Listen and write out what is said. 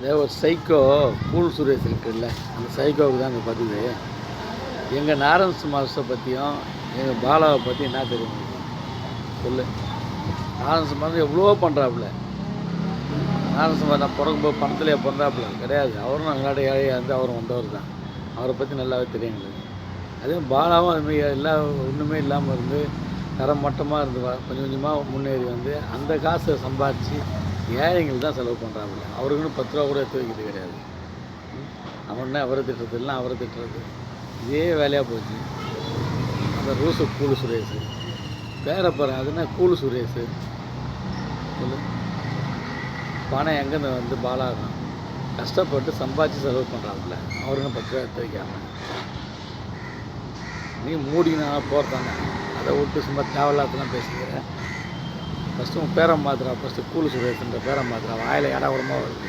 இதே ஒரு psycho cool Suresh இருக்குல்ல, அந்த சைக்கோவுக்கு தான் இந்த பதிவு. எங்கள் நாரன்ஸ் மாஸ்டரை பற்றியும் எங்கள் பாலாவை பற்றி என்ன தெரியும் சொல்லு. நாரன்ஸ் மாஸ்டர் எவ்வளோ பண்ணுறாப்புல. நாரன்ஸ் மாஸ்டர் நான் பிறக்கும்போது பணத்திலே பிறந்தாப்புல கிடையாது. அவரும் எங்களோட ஏழையாக இருந்து அவரும் வந்தவர் தான். அவரை பற்றி நல்லாவே தெரியும் எங்களுக்கு. அதே பாலாவும் அதுமாதிரி எல்லாம் ஒன்றுமே இல்லாமல் இருந்து தரம் மட்டமாக இருந்து கொஞ்சம் கொஞ்சமாக முன்னேறி வந்து அந்த காசை சம்பாதிச்சு ஏழைங்களுக்கு தான் செலவு பண்ணுறாப்புல. அவருக்குன்னு 10 ரூபா கூட எடுத்து வைக்கிறது கிடையாது. அவனே அவரை திட்டுறது இல்லைனா அவரை திட்டுறது இதே வேலையாக போச்சு. அந்த கூலு சுரேஷ் பேரை பாருங்க, அதுனா கூலு சுரேஷ் சொல்லு. பணம் எங்கேருந்து வந்து பாலாகும் கஷ்டப்பட்டு சம்பாதிச்சு செலவு பண்ணுறாப்புல. அவருக்குன்னு 10 ரூபா எடுத்து வைக்காமல் நீ மூடினா போகிறதானே, அதை விட்டு சும்மா தேவையில்லாதெல்லாம் பேசிக்கிறேன். ஃபஸ்ட்டு உன் பேரை மாத்திரா. ஃபஸ்ட்டு கூலு சுரேஷ்ன்ற பேரை மாத்திரா. வாயில் ஏடா உடம்பா வருது.